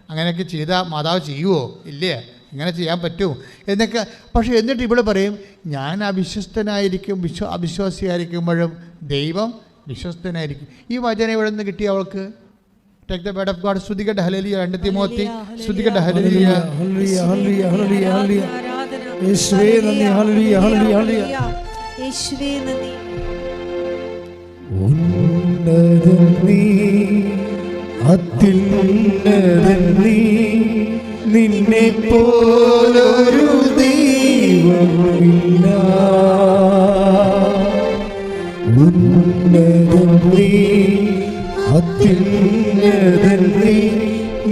അങ്ങനെയൊക്കെ ചെയ്താൽ മാതാവ് ചെയ്യുമോ? ഇല്ലേ, ഇങ്ങനെ ചെയ്യാൻ പറ്റുമോ എന്നൊക്കെ. പക്ഷേ എന്നിട്ട് ഇവിടെ പറയും, ഞാൻ അവിശ്വസ്തനായിരിക്കും, അവിശ്വാസിയായിരിക്കുമ്പോഴും ദൈവം വിശ്വസ്തനായിരിക്കും. ഈ വചനം ഇവിടെ നിന്ന് കിട്ടി അവൾക്ക്. Take the word of God. സ്തുതിക്കട്ടെ. ഹല്ലേലൂയ. 2 തിമോത്തി സ്തുതിക്കട്ടെ. Hallelujah. Hallelujah. Hallelujah. Hallelujah. Hallelujah. യേശുവേ നന്ദി. ഹല്ലേലൂയ. ഹല്ലേലൂയ. ഹല്ലേലൂയ. യേശുവേ നന്ദി. ഉന്നതൻ നീ, അത്യുന്നതൻ നീ, നിന്നെ പോലൊരു ദൈവമില്ല. ഉന്നതൻ നീ, അത്യുന്നതൻ നീ,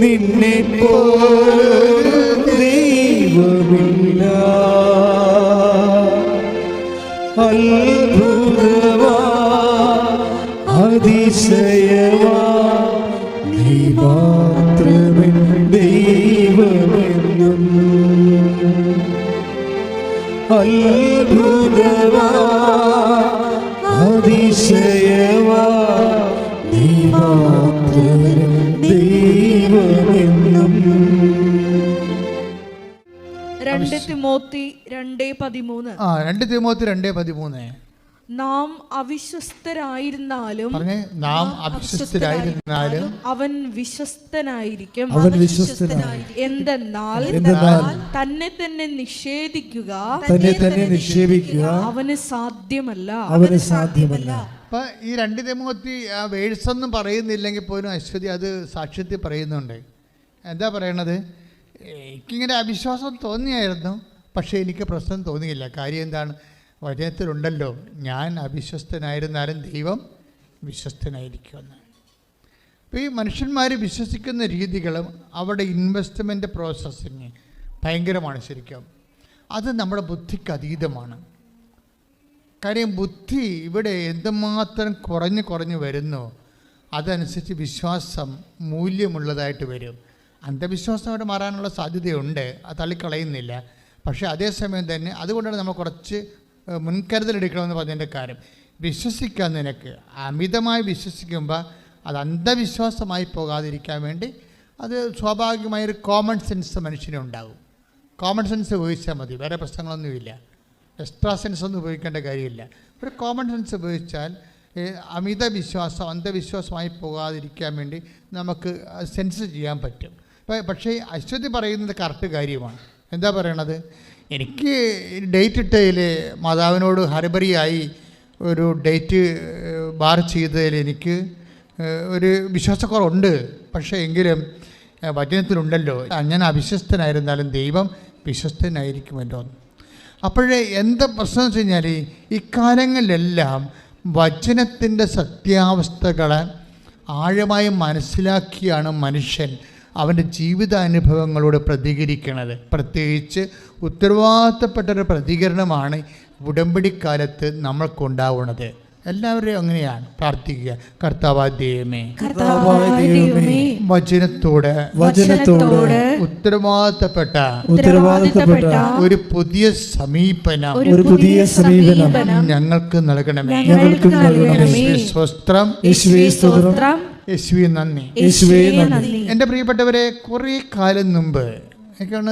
നിന്നെ പോലൊരു ദൈവമില്ല. അത്ഭുതമാ, അതിശയമാ, നീ മാത്രമേ ദൈവമെന്നും. അത്ഭുതമാ, അതിശയമാ, നീ മാത്രമേ ദൈവമെന്നും. 2 തിമോത്തി 2:13. 2 തിമോത്തി 2:13. നാം അവിശ്വസ്തരായിരുന്നാലും നാം അവിശ്വസ്തരായിരുന്നാലും അവൻ വിശ്വസ്തനായിരിക്കും. അവൻ വിശ്വസ്തനായി. എന്തെന്നാൽ തന്നെ തന്നെ നിഷേധിക്കുക അവന് സാധ്യമല്ല. അവന് സാധ്യമല്ല. അപ്പം ഈ 2 തിമോത്തി വേഴ്സൊന്നും പറയുന്നില്ലെങ്കിൽ പോലും അശ്വതി അത് സാക്ഷ്യത്തിൽ പറയുന്നുണ്ട്. എന്താ പറയണത്? എനിക്കിങ്ങനെ അവിശ്വാസം തോന്നിയായിരുന്നു, പക്ഷേ എനിക്ക് പ്രശ്നം തോന്നിയില്ല. കാര്യം എന്താണ്? വചനത്തിലുണ്ടല്ലോ, ഞാൻ അവിശ്വസ്തനായിരുന്നാലും ദൈവം വിശ്വസ്തനായിരിക്കുമെന്ന്. അപ്പോൾ ഈ മനുഷ്യന്മാർ വിശ്വസിക്കുന്ന രീതികളും അവരുടെ ഇൻവെസ്റ്റ്മെൻറ്റ് പ്രോസസ്സിങ് ഭയങ്കരമാണ് ശരിക്കും. അത് നമ്മുടെ ബുദ്ധിക്ക് അതീതമാണ്. കാര്യം ബുദ്ധി ഇവിടെ എന്തുമാത്രം കുറഞ്ഞു വരുന്നു, അതനുസരിച്ച് വിശ്വാസം മൂല്യമുള്ളതായിട്ട് വരും. അന്ധവിശ്വാസം അവിടെ മാറാനുള്ള സാധ്യതയുണ്ട്, അത് തള്ളിക്കളയുന്നില്ല. പക്ഷേ അതേസമയം തന്നെ അതുകൊണ്ടാണ് നമ്മൾ കുറച്ച് മുൻകരുതലെടുക്കണമെന്ന് പറഞ്ഞതിൻ്റെ കാര്യം. വിശ്വസിക്കാൻ നിനക്ക് അമിതമായി വിശ്വസിക്കുമ്പോൾ അത് അന്ധവിശ്വാസമായി പോകാതിരിക്കാൻ വേണ്ടി അത് സ്വാഭാവികമായൊരു കോമൺ സെൻസ് മനുഷ്യനുണ്ടാകും. കോമൺ സെൻസ് ഉപയോഗിച്ചാൽ മതി, വേറെ പ്രശ്നങ്ങളൊന്നുമില്ല. എക്സ്ട്രാ സെൻസ് ഒന്നും ഉപയോഗിക്കേണ്ട കാര്യമില്ല. ഒരു കോമൺ സെൻസ് ഉപയോഗിച്ചാൽ അമിത വിശ്വാസം അന്ധവിശ്വാസമായി പോകാതിരിക്കാൻ വേണ്ടി നമുക്ക് സെൻസ് ചെയ്യാൻ പറ്റും. പക്ഷേ അശ്വതി പറയുന്നത് കറക്റ്റ് കാര്യമാണ്. എന്താ പറയണത്? എനിക്ക് ഡേറ്റ് ഇട്ടതിൽ മാതാവിനോട് ഹരിബറിയായി ഒരു ഡേറ്റ് ബാർ ചെയ്തതിൽ എനിക്ക് ഒരു വിശ്വാസക്കുറവുണ്ട്. പക്ഷേ എങ്കിലും വചനത്തിലുണ്ടല്ലോ, ഞാൻ അവിശ്വസ്തനായിരുന്നാലും ദൈവം വിശ്വസ്തനായിരിക്കുമല്ലോ. അപ്പോഴേ എന്താ പ്രശ്നം എന്ന് വെച്ച് കഴിഞ്ഞാൽ ഇക്കാലങ്ങളിലെല്ലാം വചനത്തിൻ്റെ സത്യാവസ്ഥകളെ ആഴമായി മനസ്സിലാക്കിയാണ് മനുഷ്യൻ അവൻ്റെ ജീവിതാനുഭവങ്ങളോട് പ്രതികരിക്കുന്നത്. പ്രത്യേകിച്ച് ഉത്തരവാദിത്തപ്പെട്ടൊരു പ്രതികരണമാണ് ഉടമ്പടിക്കാലത്ത് നമ്മൾക്കുണ്ടാവുന്നത്. എല്ലാവരെയും അങ്ങനെയാണ് പ്രാർത്ഥിക്കുക. കർത്താവായ ദൈവമേ, വചനത്തോട് ഉത്തരവാദിത്തപ്പെട്ട ഒരു പുതിയ സമീപനം ഞങ്ങൾക്ക് നൽകണമേ. സ്വസ്ത്രം, യേശുവേ നന്ദി. എൻ്റെ പ്രിയപ്പെട്ടവരെ, കുറേ കാലം മുമ്പ് എനിക്കാണ്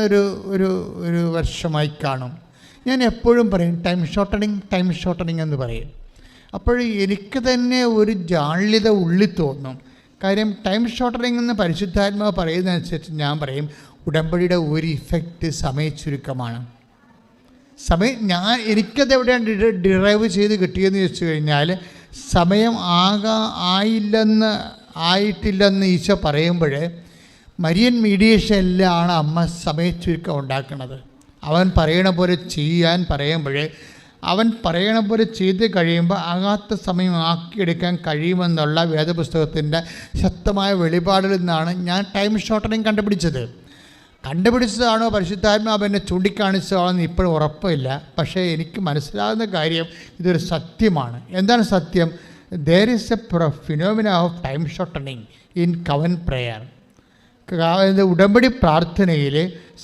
ഒരു വർഷമായി കാണും, ഞാൻ എപ്പോഴും പറയും ടൈം ഷോർട്ടണിങ് എന്ന് പറയും. അപ്പോൾ എനിക്ക് തന്നെ ഒരു ജാള്യത ഉള്ളിൽ തോന്നും. കാര്യം ടൈം ഷോർട്ടണിങ് എന്ന് പരിശുദ്ധാത്മാവ് പറയുന്നതനുസരിച്ച് ഞാൻ പറയും ഉടമ്പടിയുടെ ഒരു ഇഫക്റ്റ് സമയച്ചുരുക്കമാണ്. എനിക്കത് എവിടെയാണ് ഡിറൈവ് ചെയ്ത് കിട്ടിയെന്ന് ചോദിച്ചു കഴിഞ്ഞാൽ, സമയം ആയിട്ടില്ലെന്ന് ഈശോ പറയുമ്പോൾ മരിയൻ മീഡിയേഷനിലാണ് അമ്മ സമയച്ചുരുക്കം ഉണ്ടാക്കുന്നത്. അവൻ പറയണ പോലെ ചെയ്യാൻ പറയുമ്പോൾ, അവൻ പറയണ പോലെ ചെയ്ത് കഴിയുമ്പോൾ ആകാത്ത സമയം ആക്കിയെടുക്കാൻ കഴിയുമെന്നുള്ള വേദപുസ്തകത്തിൻ്റെ ശക്തമായ വെളിപാടിൽ നിന്നാണ് ഞാൻ ടൈം ഷോർട്ടണിങ് കണ്ടുപിടിച്ചതാണോ പരിശുദ്ധാത്മാവ് എന്നെ ചൂണ്ടിക്കാണിച്ചതാണോ എന്ന് ഇപ്പോഴും ഉറപ്പില്ല. പക്ഷേ എനിക്ക് മനസ്സിലാകുന്ന കാര്യം ഇതൊരു സത്യമാണ്. എന്താണ് സത്യം? there is a phenomena of time shortening in covenant prayer. ഉടമ്പടി പ്രാർത്ഥനയിൽ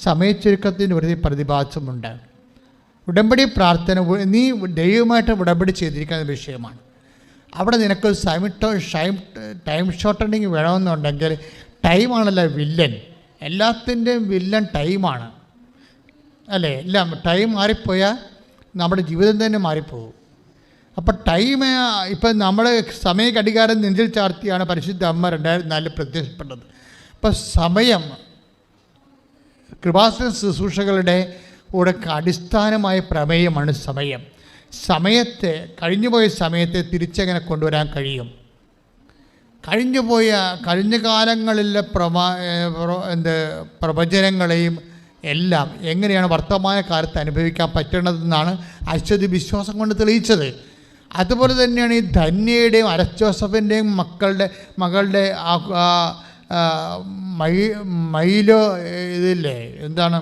സമയച്ചുരുക്കത്തിൻ്റെ ഒരു പ്രതിഭാസമുണ്ട്. ഉടമ്പടി പ്രാർത്ഥന നീ ദൈവമായിട്ട് ഉടമ്പടി ചെയ്തിരിക്കുന്ന വിഷയമാണ്. അവിടെ നിനക്ക് ടൈം ഷോർട്ടണിങ് വേണമെന്നുണ്ടെങ്കിൽ ടൈമാണല്ലോ വില്ലൻ. എല്ലാത്തിൻ്റെയും വില്ലൻ ടൈമാണ് അല്ലേ? എല്ലാം ടൈം മാറിപ്പോയാൽ നമ്മുടെ ജീവിതം തന്നെ മാറിപ്പോകും. അപ്പം ടൈം ഇപ്പം നമ്മൾ സമയ ഘടികാരം നെഞ്ചിൽ ചാർത്തിയാണ് പരിശുദ്ധ അമ്മ 2004 പ്രത്യക്ഷപ്പെട്ടത്. അപ്പം സമയം കൃപാസന ശുശ്രൂഷകളുടെ കൂടെ അടിസ്ഥാനമായ പ്രമേയമാണ് സമയം. കഴിഞ്ഞുപോയ സമയത്തെ തിരിച്ചെങ്ങനെ കൊണ്ടുവരാൻ കഴിയും? കഴിഞ്ഞ കാലങ്ങളിലെ പ്രവചനങ്ങളെയും എല്ലാം എങ്ങനെയാണ് വർത്തമാന കാലത്ത് അനുഭവിക്കാൻ പറ്റണതെന്നാണ് അശ്വതി വിശ്വാസം കൊണ്ട് തെളിയിച്ചത്. അതുപോലെ തന്നെയാണ് ഈ ധന്യയുടെയും അരജോസഫിൻ്റെയും മകളുടെ മൈലോ ഇതില്ലേ, എന്താണ്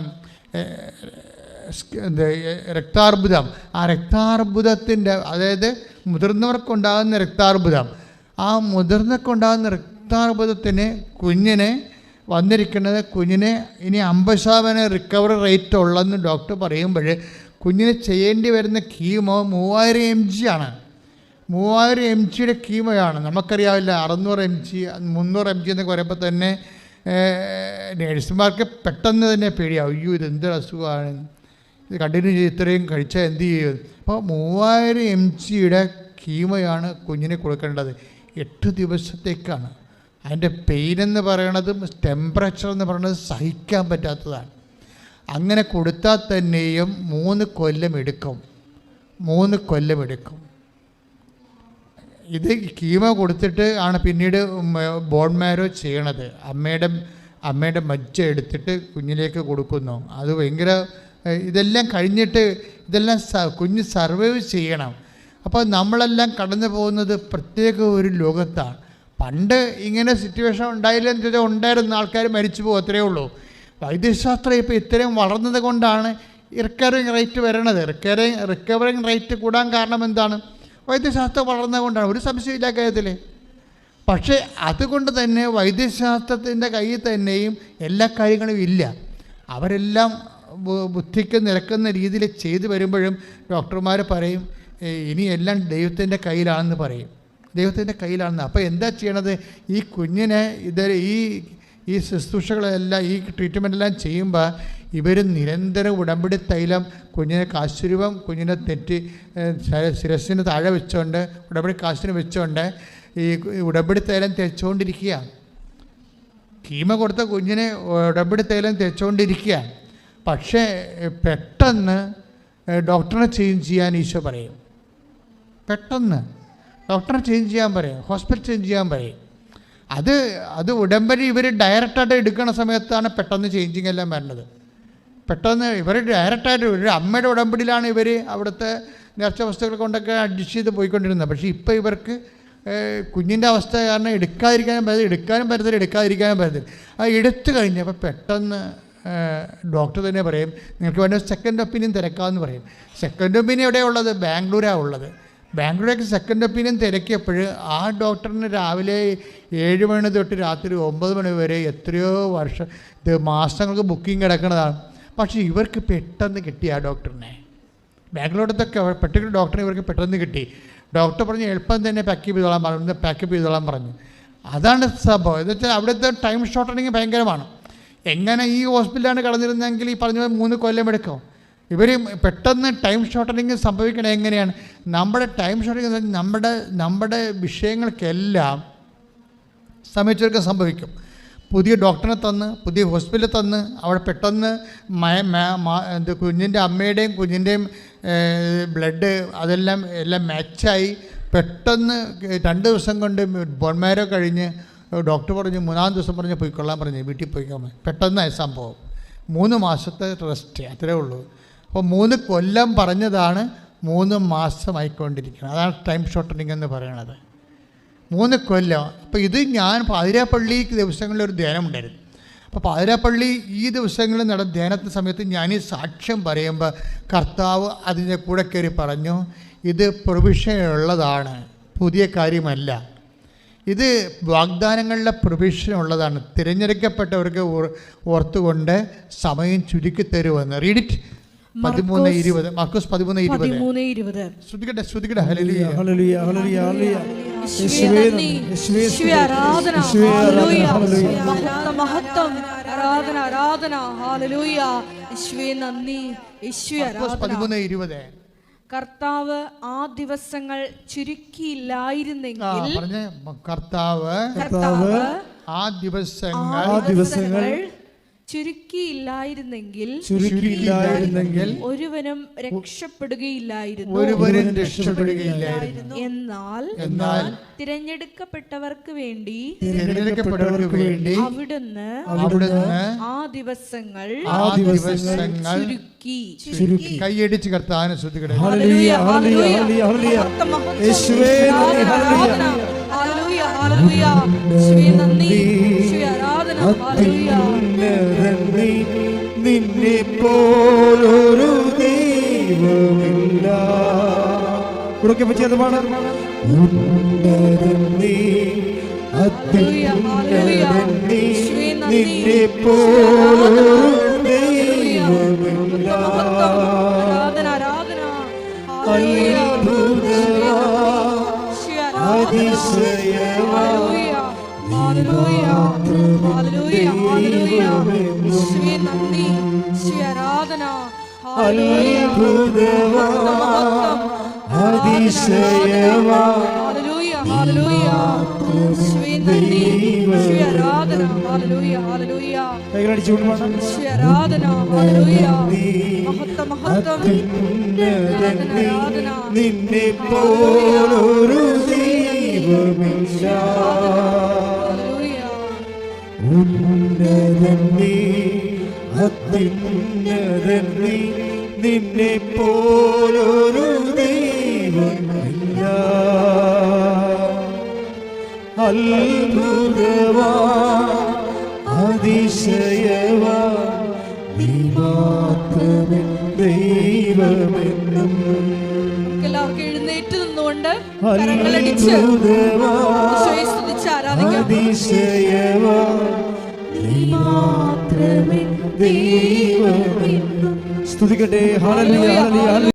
രക്താർബുദം. ആ രക്താർബുദത്തിൻ്റെ, അതായത് മുതിർന്നവർക്കുണ്ടാകുന്ന രക്താർബുദം, ആ മുതിർന്നവർക്കുണ്ടാകുന്ന രക്താർബുദത്തിന് കുഞ്ഞിനെ ഇനി 50% റിക്കവറി റേറ്റ് ഉള്ളെന്ന് ഡോക്ടർ പറയുമ്പോൾ കുഞ്ഞിന് ചെയ്യേണ്ടി വരുന്ന കീമോ 3000 mg ആണ്. 3000 mgയുടെ കീമോയാണ്. നമുക്കറിയാവില്ല 600 mg 300 mg എന്നൊക്കെ പറയുമ്പോൾ തന്നെ നേഴ്സുമാർക്ക് പെട്ടെന്ന് തന്നെ പേടിയാവും. അയ്യോ, ഇതെന്തൊരു അസുഖമാണ്, ഇത് കണ്ടിന്യൂ ചെയ്ത് ഇത്രയും കഴിച്ചാൽ എന്ത് ചെയ്യും? അപ്പോൾ 3000 mgയുടെ കീമോയാണ് കുഞ്ഞിന് കൊടുക്കേണ്ടത്. 8 ദിവസത്തേക്കാണ്. അതിൻ്റെ പെയിൻ എന്ന് പറയണതും ടെമ്പറേച്ചർ എന്ന് പറയുന്നത് സഹിക്കാൻ പറ്റാത്തതാണ്. അങ്ങനെ കൊടുത്താൽ തന്നെയും 3 കൊല്ലം എടുക്കും. ഇത് കീമോ കൊടുത്തിട്ട് ആണ് പിന്നീട് ബോൺ മാരോ ചെയ്യണത്. അമ്മയുടെ മജ്ജ എടുത്തിട്ട് കുഞ്ഞിലേക്ക് കൊടുക്കുന്നു. അത് ഭയങ്കര, ഇതെല്ലാം കഴിഞ്ഞിട്ട് കുഞ്ഞ് സർവൈവ് ചെയ്യണം. അപ്പോൾ നമ്മളെല്ലാം കടന്നു പോകുന്നത് പ്രത്യേക ഒരു ലോകത്താണ്. പണ്ട് ഇങ്ങനെ സിറ്റുവേഷൻ ഉണ്ടായില്ലെന്ന് ചോദിച്ചാൽ ഉണ്ടായിരുന്ന ആൾക്കാർ മരിച്ചു പോകും, അത്രയേ ഉള്ളൂ. വൈദ്യശാസ്ത്രം ഇപ്പോൾ ഇത്രയും വളർന്നത് കൊണ്ടാണ് റിക്കവറിങ് റേറ്റ് വരണത്. റിക്കവറിങ് റേറ്റ് കൂടാൻ കാരണം എന്താണ്? വൈദ്യശാസ്ത്രം വളർന്നത് കൊണ്ടാണ്, ഒരു സംശയമില്ല കാര്യത്തിൽ. പക്ഷേ അതുകൊണ്ട് തന്നെ വൈദ്യശാസ്ത്രത്തിൻ്റെ കയ്യിൽ തന്നെയും എല്ലാ കാര്യങ്ങളും ഇല്ല. അവരെല്ലാം ബുദ്ധിക്ക് നിരക്കുന്ന രീതിയിൽ ചെയ്തു വരുമ്പോഴും ഡോക്ടർമാർ പറയും ഇനി എല്ലാം ദൈവത്തിൻ്റെ കയ്യിലാണെന്ന് പറയും. ദൈവത്തിൻ്റെ കയ്യിലാണെന്ന്. അപ്പോൾ എന്താ ചെയ്യണത്? ഈ കുഞ്ഞിനെ ഈ ശുശ്രൂഷകളെല്ലാം, ഈ ട്രീറ്റ്മെൻറ്റെല്ലാം ചെയ്യുമ്പോൾ ഇവർ നിരന്തരം ഉടമ്പടി തൈലം കുഞ്ഞിനെ കാശുരൂപം കുഞ്ഞിനെ ശിരസ്സിന് താഴെ വെച്ചുകൊണ്ട് ഉടമ്പടി കാശിന് വെച്ചുകൊണ്ട് ഈ ഉടമ്പടി തൈലം തേച്ചുകൊണ്ടിരിക്കുക. കീമ കൊടുത്ത കുഞ്ഞിനെ ഉടമ്പടി തൈലം തേച്ചുകൊണ്ടിരിക്കുക. പക്ഷേ പെട്ടെന്ന് ഡോക്ടറെ ചേഞ്ച് ചെയ്യാൻ ഈശോ പറയും. പെട്ടെന്ന് ഡോക്ടറെ ചേഞ്ച് ചെയ്യാൻ പറയും, ഹോസ്പിറ്റൽ ചേഞ്ച് ചെയ്യാൻ പറയും. അത് ഉടമ്പടി ഇവർ ഡയറക്റ്റായിട്ട് എടുക്കുന്ന സമയത്താണ് പെട്ടെന്ന് ചേഞ്ചിങ് എല്ലാം വരുന്നത്. പെട്ടെന്ന് ഇവർ ഡയറക്റ്റായിട്ട് ഒരു അമ്മയുടെ ഉടമ്പടിയിലാണ് ഇവർ അവിടുത്തെ നേർച്ച വസ്തുക്കൾ കൊണ്ടൊക്കെ അഡ്ജസ്റ്റ് ചെയ്ത് പോയിക്കൊണ്ടിരുന്നത്. പക്ഷേ ഇപ്പോൾ ഇവർക്ക് കുഞ്ഞിൻ്റെ അവസ്ഥ കാരണം എടുക്കാതിരിക്കാനും പറ്റത്തില്ല. അത് എടുത്തു കഴിഞ്ഞപ്പോൾ പെട്ടെന്ന് ഡോക്ടർ തന്നെ പറയും നിങ്ങൾക്ക് വേണ്ട സെക്കൻഡ് ഒപ്പീനിയൻ തിരക്കാമെന്ന് പറയും. സെക്കൻഡ് ഒപ്പീനിയൻ എവിടെയാണ് ഉള്ളത്? ബാംഗ്ലൂരാണ് ഉള്ളത്. ബാംഗ്ലൂരേക്ക് സെക്കൻഡ് ഒപ്പീനിയൻ തിരക്കിയപ്പോൾ ആ ഡോക്ടറിന് രാവിലെ 7 മണി തൊട്ട് രാത്രി 9 മണി വരെ എത്രയോ മാസങ്ങൾക്ക് ബുക്കിംഗ് കിടക്കുന്നതാണ്. പക്ഷേ ഇവർക്ക് പെട്ടെന്ന് കിട്ടി ആ ഡോക്ടറിനെ. ബാംഗ്ലൂരത്തൊക്കെ പെർട്ടിക്കുലർ ഡോക്ടറിനെ ഇവർക്ക് പെട്ടെന്ന് കിട്ടി. ഡോക്ടർ പറഞ്ഞ് എളുപ്പം തന്നെ പാക്കപ്പ് ചെയ്തോളാൻ പറഞ്ഞു. അതാണ് സംഭവം. എന്ന് വെച്ചാൽ അവിടുത്തെ ടൈം ഷോർട്ടനിങ് ഭയങ്കരമാണ്. എങ്ങനെ ഈ ഹോസ്പിറ്റലാണ് കടന്നിരുന്നെങ്കിൽ ഈ പറഞ്ഞ 3 കൊല്ലം എടുക്കും. ഇവർ പെട്ടെന്ന് ടൈം ഷോർട്ടനിങ് സംഭവിക്കണത് എങ്ങനെയാണ്? നമ്മുടെ ടൈം ഷോർട്ടനിങ് നമ്മുടെ വിഷയങ്ങൾക്കെല്ലാം സമയച്ചൊക്കെ സംഭവിക്കും. പുതിയ ഡോക്ടറെ തന്ന് പുതിയ ഹോസ്പിറ്റലിൽ തന്ന് അവിടെ പെട്ടെന്ന് കുഞ്ഞിൻ്റെ അമ്മയുടെയും കുഞ്ഞിൻ്റെയും ബ്ലഡ് എല്ലാം മാച്ചായി പെട്ടെന്ന് 2 ദിവസം കൊണ്ട് ബോൺമാരോ കഴിഞ്ഞ് ഡോക്ടർ പറഞ്ഞ് 3-ാം ദിവസം പറഞ്ഞ് പോയിക്കൊള്ളാൻ പറഞ്ഞ് വീട്ടിൽ പോയിക്കാൻ. പെട്ടെന്നായ സംഭവം. 3 മാസത്തെ റെസ്റ്റ് അത്രേ ഉള്ളൂ. അപ്പോൾ 3 കൊല്ലം പറഞ്ഞതാണ് 3 മാസമായിക്കൊണ്ടിരിക്കുന്നത്. അതാണ് ടൈം ഷോർട്ടനിങ് എന്ന് പറയണത്. 3 കൊല്ലം. അപ്പോൾ ഇത് ഞാൻ പാതിരാപ്പള്ളി ദിവസങ്ങളിൽ ഒരു ധ്യാനമുണ്ടായിരുന്നു. അപ്പോൾ പാതിരാപ്പള്ളി ഈ ദിവസങ്ങളിൽ നടന്ന ധ്യാനത്തിൻ്റെ സമയത്ത് ഞാൻ ഈ സാക്ഷ്യം പറയുമ്പോൾ കർത്താവ് അതിൻ്റെ കൂടെ കയറി പറഞ്ഞു, ഇത് പ്രൊവിഷനുള്ളതാണ്, പുതിയ കാര്യമല്ല. ഇത് വാഗ്ദാനങ്ങളുടെ പ്രൊവിഷനുള്ളതാണ്. തിരഞ്ഞെടുക്കപ്പെട്ടവർക്ക് ഓർത്തുകൊണ്ട് സമയം ചുരുക്കി തരുമെന്ന്. Read it. 13:20 മാർക്കോസ് 13:20. ശ്രദ്ധിക്കട്ടെ. Hallelujah hallelujah hallelujah hallelujah. യേശുവേ നന്ദി, യേശുവേ ആരാധന, ഹല്ലേലൂയ. മഹത്വം, ആരാധന, ഹല്ലേലൂയ. യേശുവേ നന്ദി, യേശുവേ ആരാധന. 13:20. കർത്താവ് ആ ദിവസങ്ങൾ ചുരുക്കിയില്ലായിരുന്നെങ്കിൽ കർത്താവ് ആ ദിവസങ്ങൾ ചുരുക്കിയില്ലായിരുന്നെങ്കിൽ ഒരുവനും രക്ഷപ്പെടുകയില്ലായിരുന്നു. എന്നാൽ തിരഞ്ഞെടുക്കപ്പെട്ടവർക്ക് വേണ്ടി അവിടുന്ന് ആ ദിവസങ്ങൾ ചുരുക്കി. കൈയടിച്ച് കർത്താവിനെ ശ്രദ്ധിക്കട്ടെ. ഹല്ലേലൂയ, ഹല്ലേലൂയ, യേശുവേ നന്ദി, യേശുവേ ആരാധന, ഹല്ലേലൂയ. നിന്നെ പോലൊരു ദൈവമില്ല. ഉറക്കെ പറ്റിയത് പാടാൻ. നിന്നെ പോലൊരു ദൈവമില്ല. ആരാധന, അതിശയവാ. Hallelujah, hallelujah, hallelujah. യേശുവേ നന്ദി, യേശുവേ ആരാധന, ഹല്ലേലൂയ. അതിശയവാ. Hallelujah, hallelujah. യേശുവേ നന്ദി, യേശുവേ ആരാധന, ഹല്ലേലൂയ, ഹല്ലേലൂയ. കൈകളടിച്ചു കൊണ്ടുപോകണം. യേശുവേ ആരാധന, ഹല്ലേലൂയ. മഹത്വം, ആരാധന. നിന്നെ പോലൊരു ദൈവമില്ല. ഉന്നതൻ നീ, അത്യുന്നതൻ നീ, നിന്നെ പോലൊരു ദൈവമില്ല. അത്ഭുതവാ, അതിശയവാ, നീ മാത്രമേ ദൈവമെന്നും. എല്ലാവർക്കും എഴുന്നേറ്റ് നിന്നുകൊണ്ട് കരങ്ങളടിച്ച് ഈശോയെ സ്തുതിച്ച് ആരാധിക്കാം. അതിശയവാ, നീ മാത്രമേ ദൈവമെന്നും. സ്തുതിക്കട്ടെ. Hallelujah, hallelujah.